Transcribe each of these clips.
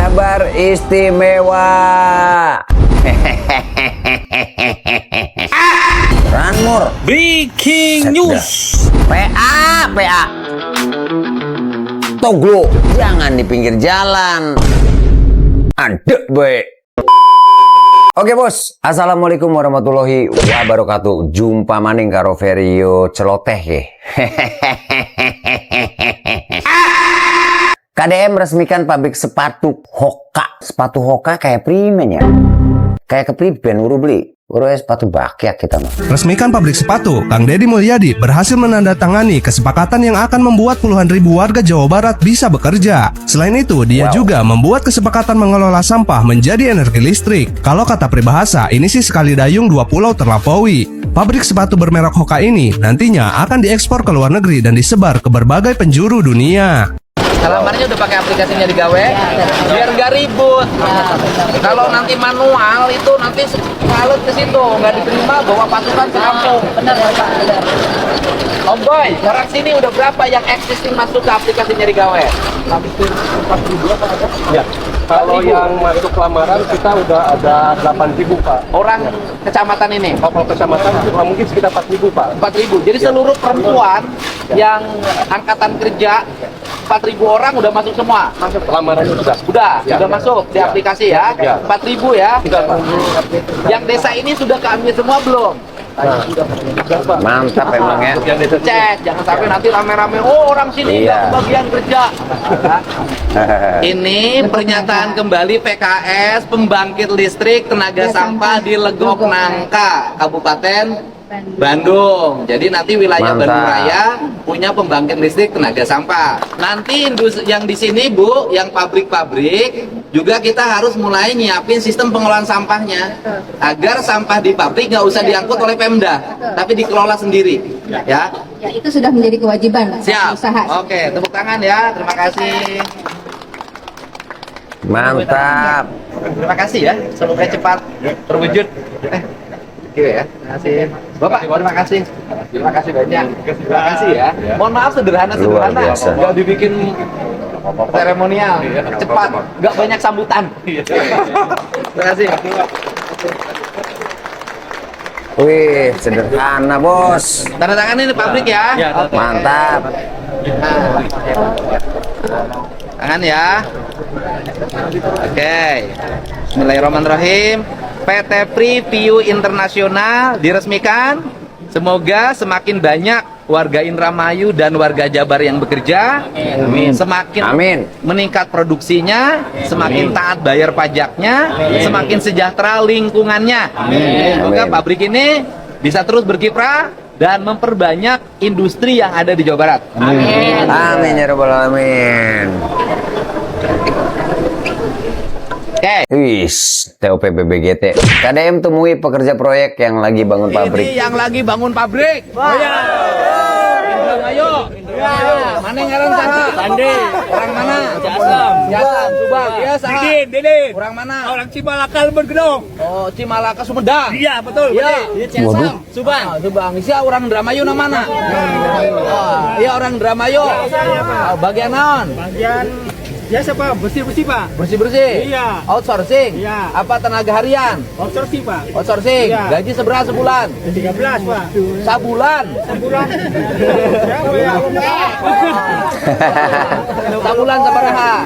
kabar istimewa. Ranmur Breaking news. PA Toglo jangan di pinggir jalan. Adek baik. Oke bos, assalamualaikum warahmatullahi wabarakatuh. Jumpa maning karo Verio celoteh ke. KDM resmikan pabrik sepatu Hoka. Sepatu Hoka kayak primen ya. Kayak kepriben uru beli. Uru sepatu bakyak kita mah. Resmikan pabrik sepatu, Kang Deddy Mulyadi berhasil menandatangani kesepakatan yang akan membuat puluhan ribu warga Jawa Barat bisa bekerja. Selain itu, dia juga membuat kesepakatan mengelola sampah menjadi energi listrik. Kalau kata peribahasa, ini sih sekali dayung dua pulau terlampaui. Pabrik sepatu bermerek Hoka ini nantinya akan diekspor ke luar negeri dan disebar ke berbagai penjuru dunia. Halamannya udah pakai aplikasinya digawe, biar nggak ribut. Kalau nanti manual itu nanti salut ke situ, nggak diterima bawa pasukan ke kampung. Benar Pak. Om Boy, sekarang sini udah berapa yang existing masuk ke aplikasinya digawe? Habis itu 4.000 apa ada? Ya. Kalau yang masuk lamaran kita udah ada 8.000 Pak. Orang kecamatan ini? Oh, kalau kecamatan mungkin sekitar 4.000 Pak. 4.000. Jadi seluruh perempuan yang angkatan kerja 4.000 orang udah masuk semua. Masuk lamarannya sudah. Sudah masuk di aplikasi ya. 4.000 ya. Sudah Pak. Yang desa ini sudah keambil semua belum? Mantap emang ya. Cek, jangan sampai nanti rame-rame. Oh, orang sini nggak kebagian kerja. Ini pernyataan kembali PKS pembangkit listrik tenaga sampah di Legok Nangka, Kabupaten Bandung. Jadi nanti wilayah Mantap. Bandung Raya punya pembangkit listrik tenaga sampah. Nanti yang di sini Bu, yang pabrik-pabrik juga kita harus mulai nyiapin sistem pengelolaan sampahnya agar sampah di pabrik nggak usah diangkut oleh Pemda, tapi dikelola sendiri. Ya. Ya, itu sudah menjadi kewajiban Siap. usaha. Oke, tepuk tangan ya. Terima kasih. Mantap. Terima kasih ya. Semoga cepat terwujud. Ya. Terima kasih. Bapak, terima kasih. Terima kasih banyak. Terima kasih ya. Mohon maaf sederhana. Luar biasa. Nggak dibikin seremonial, cepat, nggak banyak sambutan. Terima kasih. Wih, sederhana bos. Tanda tangan ini pabrik ya. Oke. Mantap. Tangan ya. Oke. Bismillahirrahmanirrahim. PT Preview Internasional diresmikan. Semoga semakin banyak warga Indramayu dan warga Jabar yang bekerja. Amin. Semakin Amin. meningkat produksinya, semakin taat bayar pajaknya, semakin sejahtera lingkungannya. Semoga Amin. pabrik ini bisa terus berkiprah dan memperbanyak industri yang ada di Jawa Barat. Amin. Amin ya rabbal alamin. Oke. Wis, TOP BBGT. KDM temui pekerja proyek yang lagi bangun pabrik. Ini yang lagi bangun pabrik. Oh ya. Ayo. Mana yang ngaran saha? Sandi. Orang mana? Jasam. Subang. Ya saha? Didin. Orang mana? Orang Cimalaka Lembergedong. Oh, Cimalaka Sumedang. Iya, betul. Iya. Waduh. Subang. Subang. Isi orang Indramayu na mana? Oh, iya orang Indramayu. Oh, bagian naon? Bagian biasa Pak, bersih-bersih Pak. Bersih-bersih? Iya. Outsourcing? Iya. Apa tenaga harian? Outsourcing Pak. Outsourcing? Iya. Gaji seberapa sebulan? 13 Pak. Sabulan? Sebulan. Berapa ya? Sabulan sabaraha?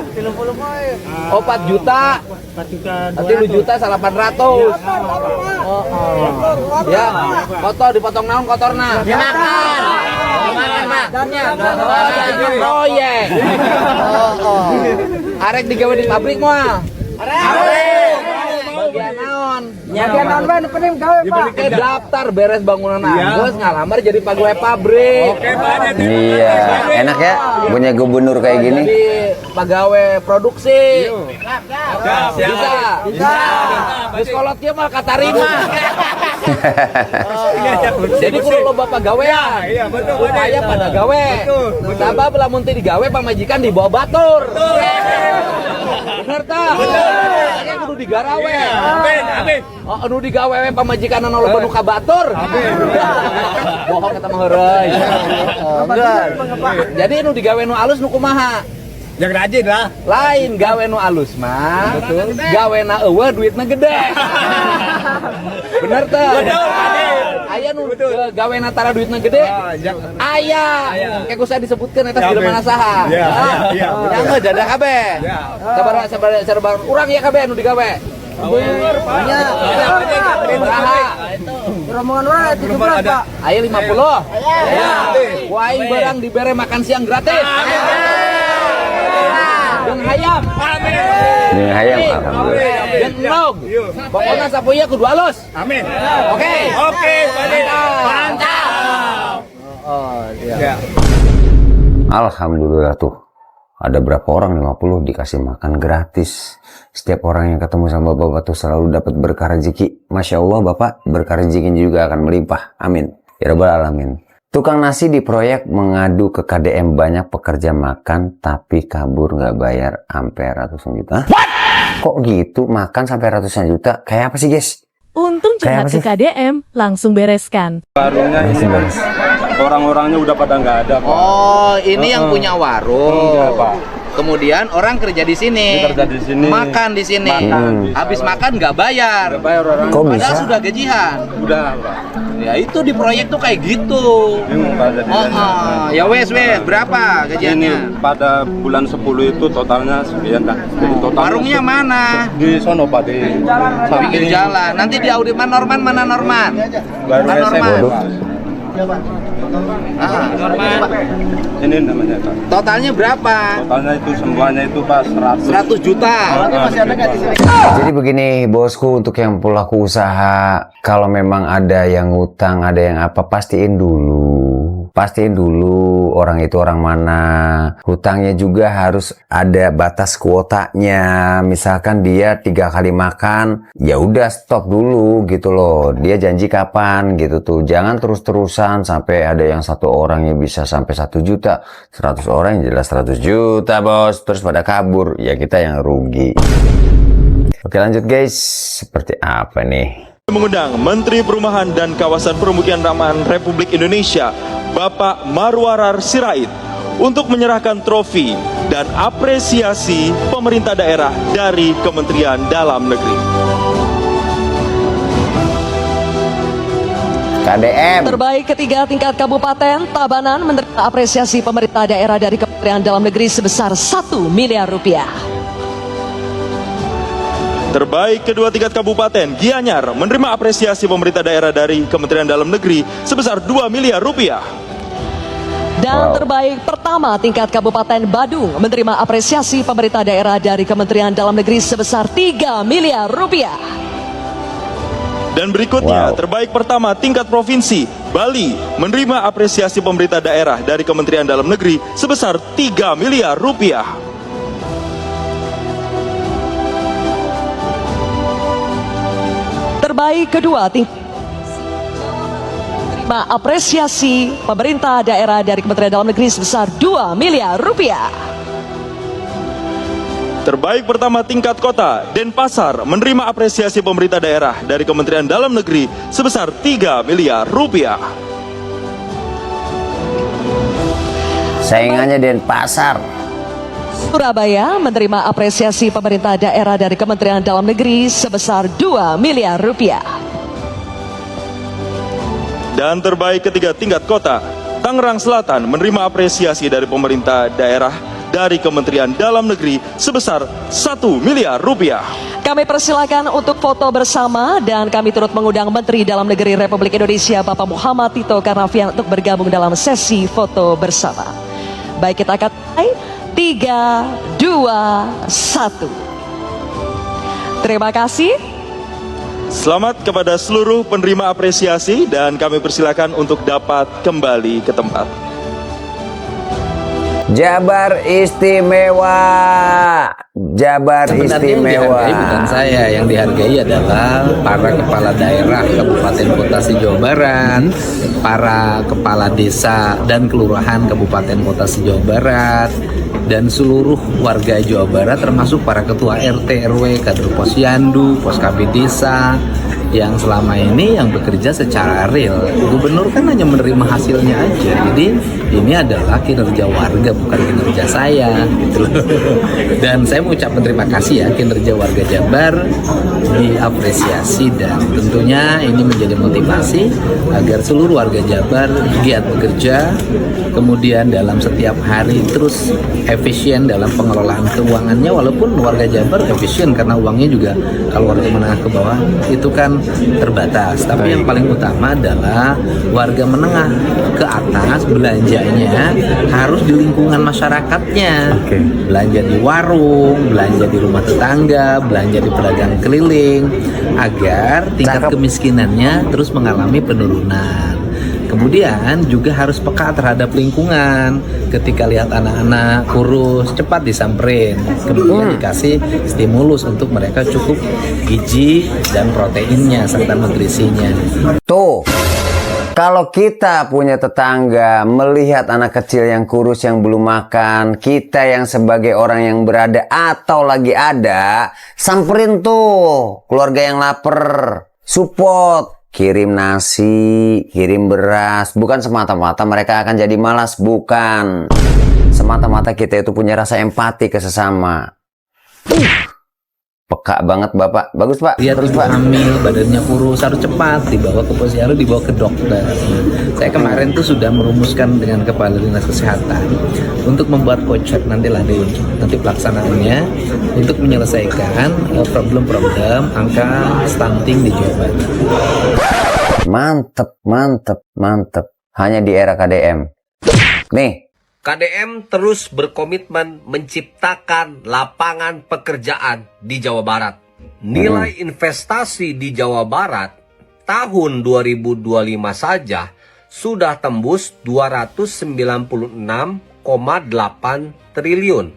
4 juta? 4 juta. Nanti 2 juta 800. Oh. Ya, kotor dipotong naon kotorna? Dimakan. Dimakan makannya. Proyek. Oh. Arek digawe di pabrik moal. Arek. Bagian naon? Bagian naon bae penting gawe Pak. Ke daftar beres bangunan Agus ngalamar jadi pegawai pabrik. Oke, banyak. Iya, enak ya punya gubernur kayak gini. Jadi pegawai produksi. Bisa. Di sekolah dia mah katarima. Jadi kudu loba pagawean. Iya, betul. Upaya pada gawe. Sabab lamun teu digawe pamajikan dibawa batur. Bener tah? Makanya kudu digarawe. Amin. Oh, anu digawe we pamajikan anu loba nu kabatur. Bohong eta mah heureuy. Enggak. Jadi anu digawe nu alus nu kumaha? Yang rajin lah. Lain gawe nu alus mah. Betul. Gawe na eueuh duitna gede. Bener teh? Betul, Ade. Aya nu gawe na tara duitna gede. Aya. Kayak kusa disebutkeun eta di mana saha. Iya. Yang mah dadah kabeh. Sabar urang ya kabeh nu digawe. Nya. Rombongan orang itu berapa? Aya 50. Ya. Waing barang dibere makan siang gratis. Jeung hayam. Ini hayam, alhamdulillah. Jeung nog. Pokona sapoya kudu alus. Amin. Oke. Oke, mantap. Oh, iya. Alhamdulillah tuh. Ada berapa orang 50 dikasih makan gratis. Setiap orang yang ketemu sama Bapak tuh selalu dapat berkah rezeki. Masya Allah Bapak, berkah rezeki juga akan melimpah. Amin. Ya Rabbal Alamin. Tukang nasi di proyek mengadu ke KDM banyak pekerja makan tapi kabur nggak bayar sampai ratusan juta. What? Kok gitu makan sampai ratusan juta? Kayak apa sih guys? Untung curhat ke KDM, langsung bereskan. Warungnya ini beres. orang-orangnya udah pada nggak ada, Pak. Oh, ini yang punya warung. Enggak, Pak. Kemudian orang kerja di sini. Kerja di sini. Makan di sini. Habis makan nggak bayar. Nggak bayar orang. Kok bisa? Padahal sudah gajian. Udah, Pak. Ya itu di proyek tuh kayak gitu. Bingung, Pak, jadinya. Ya wes berapa gajiannya? Ini pada bulan 10 itu totalnya sekian dah. Jadi totalnya Warungnya mana? di sono, Pak, di Pinggir jalan. Nanti di audit mana Norman? Baru Kan SM, Norman. Pak. Norman. Ini namanya, Pak. Totalnya berapa? Totalnya itu semuanya itu, Pak, 100 juta. Jadi begini bosku, untuk yang pelaku usaha, kalau memang ada yang ngutang, ada yang apa, pastiin dulu orang itu orang mana. Hutangnya juga harus ada batas kuotanya. Misalkan dia 3 kali makan, ya udah stop dulu gitu loh. Dia janji kapan gitu tuh. Jangan terus-terusan sampai ada yang 1 orangnya bisa sampai 1 juta, 100 orang yang jelas 100 juta bos. Terus pada kabur, ya kita yang rugi. Oke lanjut guys, seperti apa nih? Mengundang Menteri Perumahan dan Kawasan Permukiman Ramaan Republik Indonesia, Bapak Marwarar Sirait, untuk menyerahkan trofi dan apresiasi pemerintah daerah dari Kementerian Dalam Negeri. KDM. Terbaik ketiga tingkat kabupaten, Tabanan menerima apresiasi pemerintah daerah dari Kementerian Dalam Negeri sebesar 1 miliar rupiah. Terbaik kedua tingkat kabupaten, Gianyar menerima apresiasi pemerintah daerah dari Kementerian Dalam Negeri sebesar 2 miliar rupiah. Dan terbaik pertama tingkat Kabupaten Badung menerima apresiasi pemerintah daerah dari Kementerian Dalam Negeri sebesar 3 miliar rupiah. Dan berikutnya, terbaik pertama tingkat provinsi, Bali menerima apresiasi pemerintah daerah dari Kementerian Dalam Negeri sebesar 3 miliar rupiah. Terbaik kedua tingkat menerima apresiasi pemerintah daerah dari Kementerian Dalam Negeri sebesar 2 miliar rupiah. Terbaik pertama tingkat kota, Denpasar menerima apresiasi pemerintah daerah dari Kementerian Dalam Negeri sebesar 3 miliar rupiah. Saingannya Denpasar. Surabaya menerima apresiasi pemerintah daerah dari Kementerian Dalam Negeri sebesar 2 miliar rupiah. Dan terbaik ketiga tingkat kota, Tangerang Selatan menerima apresiasi dari pemerintah daerah dari Kementerian Dalam Negeri sebesar 1 miliar rupiah. Kami persilakan untuk foto bersama dan kami turut mengundang Menteri Dalam Negeri Republik Indonesia Bapak Muhammad Tito Karnavian untuk bergabung dalam sesi foto bersama. Baik, kita akan mulai. 3, 2, 1. Terima kasih. Selamat kepada seluruh penerima apresiasi dan kami persilakan untuk dapat kembali ke tempat. Jabar Istimewa. Jabar Istimewa. Yang dihargai bukan saya, yang dihargai adalah para kepala daerah Kabupaten Kota se-Jawa Barat, para kepala desa dan kelurahan Kabupaten Kota se-Jawa Barat, dan seluruh warga Jawa Barat termasuk para ketua RT RW, kader Posyandu, Pos KB Desa, yang selama ini yang bekerja secara real. Gubernur kan hanya menerima hasilnya aja. Jadi ini adalah kinerja warga, bukan kinerja saya gitu loh. Dan saya mengucapkan terima kasih ya, kinerja warga Jabar diapresiasi, dan tentunya ini menjadi motivasi agar seluruh warga Jabar giat bekerja, kemudian dalam setiap hari terus efisien dalam pengelolaan keuangannya. Walaupun warga Jabar efisien karena uangnya juga kalau warga menengah ke bawah itu kan terbatas, tapi yang paling utama adalah warga menengah ke atas belanjanya harus di lingkungan masyarakatnya. Belanja di warung, belanja di rumah tetangga, belanja di pedagang keliling, agar tingkat kemiskinannya terus mengalami penurunan. Kemudian juga harus peka terhadap lingkungan. Ketika lihat anak-anak kurus, cepat disamperin. Kemudian dikasih stimulus untuk mereka cukup gizi dan proteinnya serta nutrisinya. Tuh, kalau kita punya tetangga melihat anak kecil yang kurus yang belum makan, kita yang sebagai orang yang berada atau lagi ada, samperin tuh keluarga yang lapar, support. Kirim nasi, kirim beras. Bukan semata-mata mereka akan jadi malas, bukan. Semata-mata kita itu punya rasa empati ke sesama. Peka banget Bapak. Bagus Pak. Lihat terus Pak. hamil, badannya kurus, harus cepat dibawa ke posyandu, dibawa ke dokter. Saya kemarin tuh sudah merumuskan dengan Kepala Dinas Kesehatan untuk membuat voucher nanti pelaksanaannya untuk menyelesaikan problem-problem angka stunting di Jawa Barat. Mantep. Hanya di era KDM. Nih. KDM terus berkomitmen menciptakan lapangan pekerjaan di Jawa Barat. Nilai investasi di Jawa Barat tahun 2025 saja sudah tembus 296,8 triliun.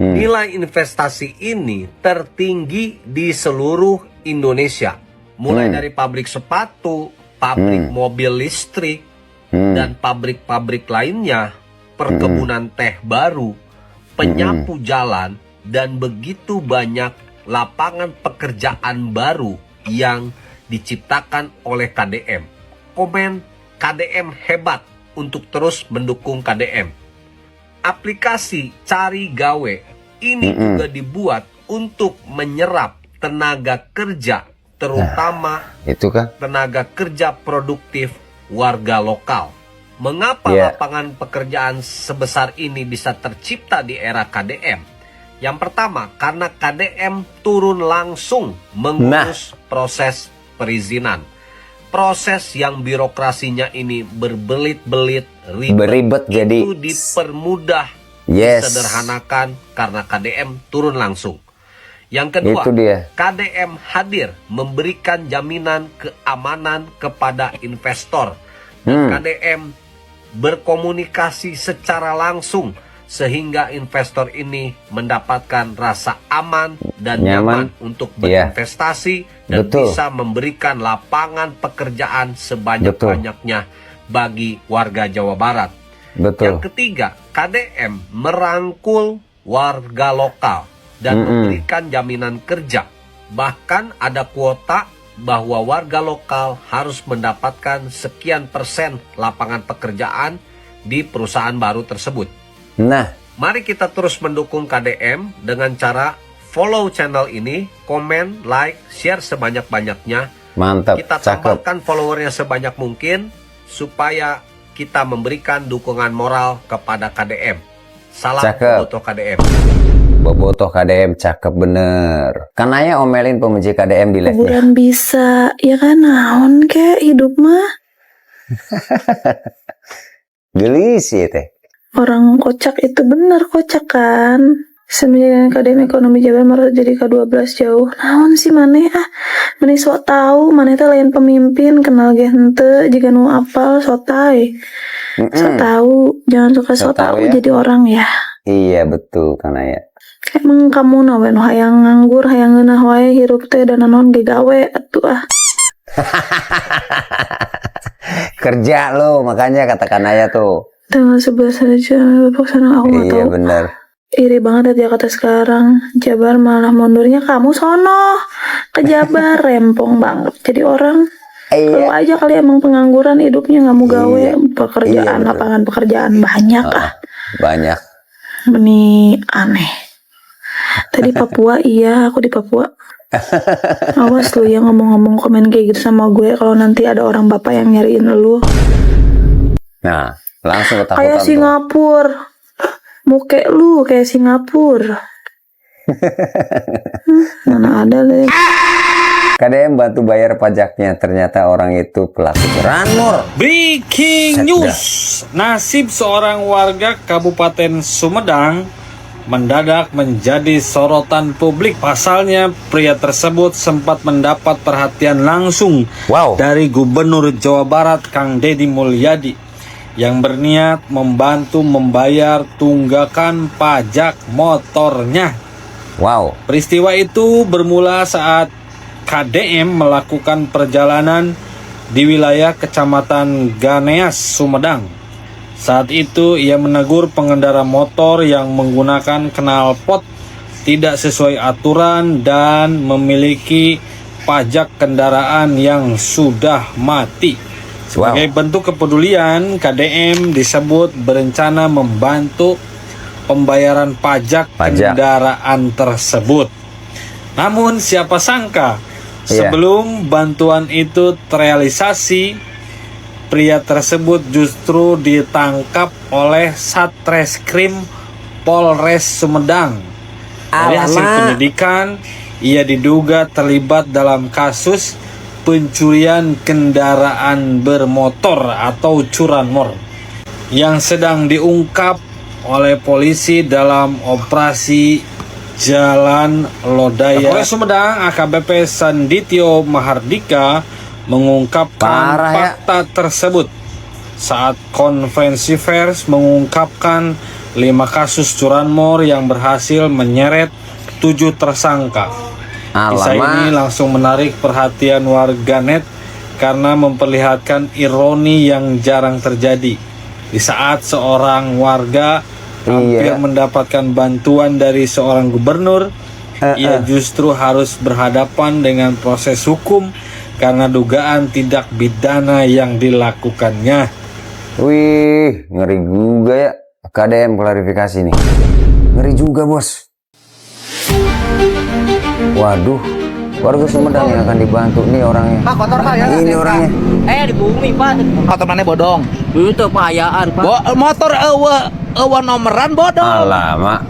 Nilai investasi ini tertinggi di seluruh Indonesia. Mulai dari pabrik sepatu, pabrik mobil listrik, dan pabrik-pabrik lainnya, perkebunan teh baru, penyapu jalan, dan begitu banyak lapangan pekerjaan baru yang diciptakan oleh KDM. Komen KDM hebat untuk terus mendukung KDM. Aplikasi Cari Gawe ini juga dibuat untuk menyerap tenaga kerja, terutama tenaga kerja produktif warga lokal. Mengapa lapangan pekerjaan sebesar ini bisa tercipta di era KDM? Yang pertama, karena KDM turun langsung mengurus proses perizinan. Proses yang birokrasinya ini berbelit-belit, ribet jadi itu dipermudah, disederhanakan karena KDM turun langsung. Yang kedua, KDM hadir memberikan jaminan keamanan kepada investor. Dan KDM berkomunikasi secara langsung sehingga investor ini mendapatkan rasa aman dan nyaman untuk berinvestasi dan bisa memberikan lapangan pekerjaan sebanyak-banyaknya bagi warga Jawa Barat. Yang ketiga, KDM merangkul warga lokal dan memberikan jaminan kerja. Bahkan ada kuota bahwa warga lokal harus mendapatkan sekian persen lapangan pekerjaan di perusahaan baru tersebut. Nah, mari kita terus mendukung KDM dengan cara follow channel ini, komen, like, share sebanyak-banyaknya. Mantap, kita tambahkan followernya sebanyak mungkin supaya kita memberikan dukungan moral kepada KDM. Salam Bobotoh KDM. Bobotoh KDM, cakep bener. Kan Ayah omelin pemuji KDM di live. Kuburan bisa, ya kan naon kek hidup mah. Gelis ya teh. Orang kocak itu bener kocak kan. Semenjak KDM ekonomi Jabar malah jadi K12 jauh. Naon sih maneh maneh sok tahu, maneh teh lain pemimpin, kenal ge henteu, jiga nu apal sok tae. Sok tahu, jangan suka sok tahu jadi orang ya. Iya betul kan Ayah. Emang kamu nawe nu hayang nganggur, hayang ngeunah wae hirup teh dan naon ge gawe atuh Kerja lo, makanya katakan Ayah tuh. Tanggal 11 saja, pokoknya aku nggak tahu. Iya benar. iri banget di Jakarta sekarang. Jabar malah mundurnya kamu sono ke Jabar. Rempong banget jadi orang. Kalau aja kali emang pengangguran hidupnya, nggak mau gawe. Pekerjaan, lapangan pekerjaan banyak banyak. Ini aneh. Tadi Papua, iya aku di Papua. Awas lu ya ngomong-ngomong komen kayak gitu sama gue, kalau nanti ada orang bapak yang nyariin lu. Nah, langsung ketakutan. Kayak Singapura. Muke lu kayak Singapura. Mana ada deh. KDM bantu bayar pajaknya, ternyata orang itu pelaku curanmor. Breaking news. Nasib seorang warga Kabupaten Sumedang mendadak menjadi sorotan publik. Pasalnya pria tersebut sempat mendapat perhatian langsung dari Gubernur Jawa Barat Kang Deddy Mulyadi yang berniat membantu membayar tunggakan pajak motornya. Peristiwa itu bermula saat KDM melakukan perjalanan di wilayah Kecamatan Ganeas, Sumedang. Saat itu ia menegur pengendara motor yang menggunakan knalpot tidak sesuai aturan dan memiliki pajak kendaraan yang sudah mati. Sebagai bentuk kepedulian, KDM disebut berencana membantu pembayaran pajak kendaraan tersebut. Namun siapa sangka sebelum bantuan itu terrealisasi, pria tersebut justru ditangkap oleh Satreskrim Polres Sumedang. Dari hasil penyidikan, ia diduga terlibat dalam kasus pencurian kendaraan bermotor atau curanmor yang sedang diungkap oleh polisi dalam operasi Jalan Lodaya. Polres Sumedang AKBP Sandityo Mahardika mengungkapkan fakta tersebut saat konferensi pers mengungkapkan 5 kasus curanmor yang berhasil menyeret 7 tersangka. Kisah ini langsung menarik perhatian warganet karena memperlihatkan ironi yang jarang terjadi. Di saat seorang warga hampir mendapatkan bantuan dari seorang gubernur, ia justru harus berhadapan dengan proses hukum karena dugaan tindak pidana yang dilakukannya. Wih, ngeri juga ya. KDM klarifikasi nih. Ngeri juga, Bos. Waduh, warga Sumedang yang akan dibantu nih orangnya. Pak, kotor Pak ya. Ini orangnya. Di bumi Pak. Motor mana bodong? Itu payaan Pak. Motor eueuh nomeran bodong. Alamak.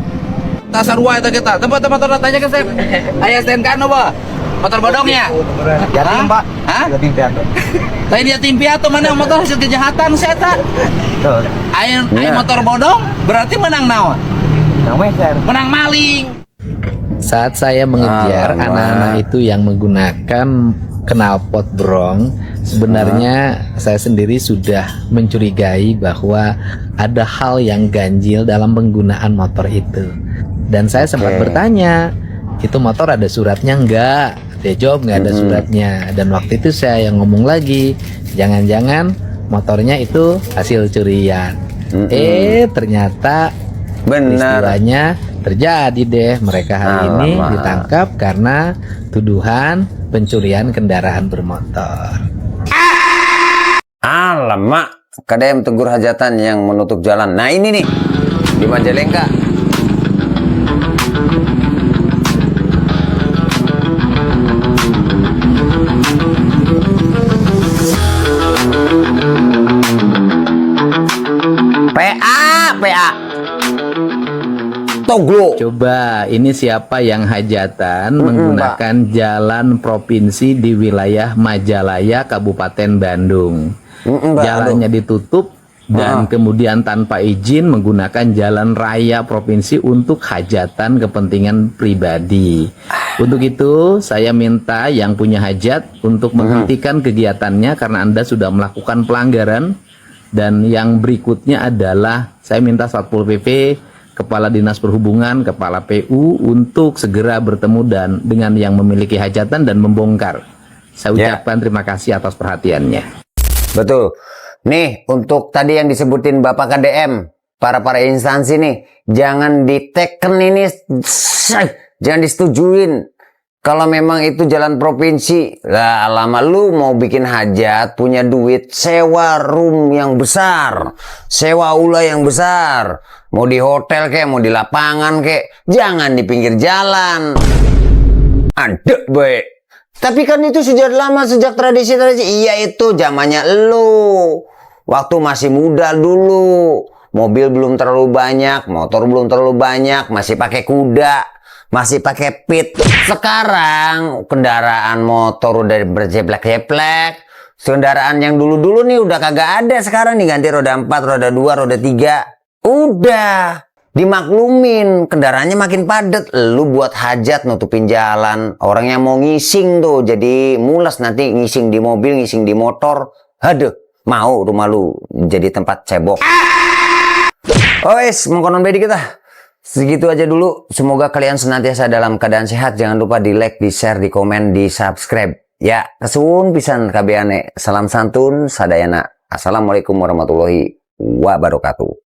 Tasar wa eta kita. Tempat motor tanya ke saya. Aya STNK anu Pak. Motor bodongnya. Yatim Pak. Hah? Yatim piatu. Lain yatim piatu mana motor hasil kejahatan saya eta. Aya motor bodong berarti menang naon? Menang maling. Saat saya mengejar anak-anak itu yang menggunakan knalpot brong, sebenarnya saya sendiri sudah mencurigai bahwa ada hal yang ganjil dalam penggunaan motor itu. Dan saya sempat bertanya, itu motor ada suratnya enggak? Dia jawab nggak ada suratnya. Dan waktu itu saya yang ngomong lagi, jangan-jangan motornya itu hasil curian. Ternyata peristiwanya terjadi deh. Mereka hari ini ditangkap karena tuduhan pencurian kendaraan bermotor. Alamak, KDM tegur hajatan yang menutup jalan. Nah ini nih, di Majalengka. PA. Toglo. Coba ini siapa yang hajatan menggunakan jalan provinsi di wilayah Majalaya, Kabupaten Bandung. Jalannya ditutup dan kemudian tanpa izin menggunakan jalan raya provinsi untuk hajatan kepentingan pribadi. Untuk itu saya minta yang punya hajat untuk menghentikan kegiatannya karena Anda sudah melakukan pelanggaran. Dan yang berikutnya adalah saya minta Satpol PP, Kepala Dinas Perhubungan, Kepala PU untuk segera bertemu dengan yang memiliki hajatan dan membongkar. Saya ucapkan terima kasih atas perhatiannya. Betul. Nih, untuk tadi yang disebutin Bapak KDM, para instansi nih, jangan diteken ini, jangan disetujuin. Kalau memang itu jalan provinsi, lah lama lu mau bikin hajat, punya duit, sewa room yang besar, sewa aula yang besar, mau di hotel kek, mau di lapangan kek, jangan di pinggir jalan. Ada boy. Tapi kan itu sejak lama, sejak tradisi. Iya itu zamannya lu, waktu masih muda dulu, mobil belum terlalu banyak, motor belum terlalu banyak, masih pakai kuda, masih pakai pit. Sekarang kendaraan motor udah berjeplek-jeplek. Kendaraan yang dulu-dulu nih udah kagak ada sekarang nih, ganti roda 4, roda 2, roda 3. Udah dimaklumin, kendaraannya makin padat. Lu buat hajat nutupin jalan, orang yang mau ngising tuh jadi mules nanti, ngising di mobil, ngising di motor. Aduh, mau rumah lu jadi tempat cebok. Oh wes, mengkonon bedi kita. Segitu aja dulu. Semoga kalian senantiasa dalam keadaan sehat. Jangan lupa di like, di share, di komen, di subscribe. Ya, kesuwun pisan kabeane. Salam santun sadayana. Assalamualaikum warahmatullahi wabarakatuh.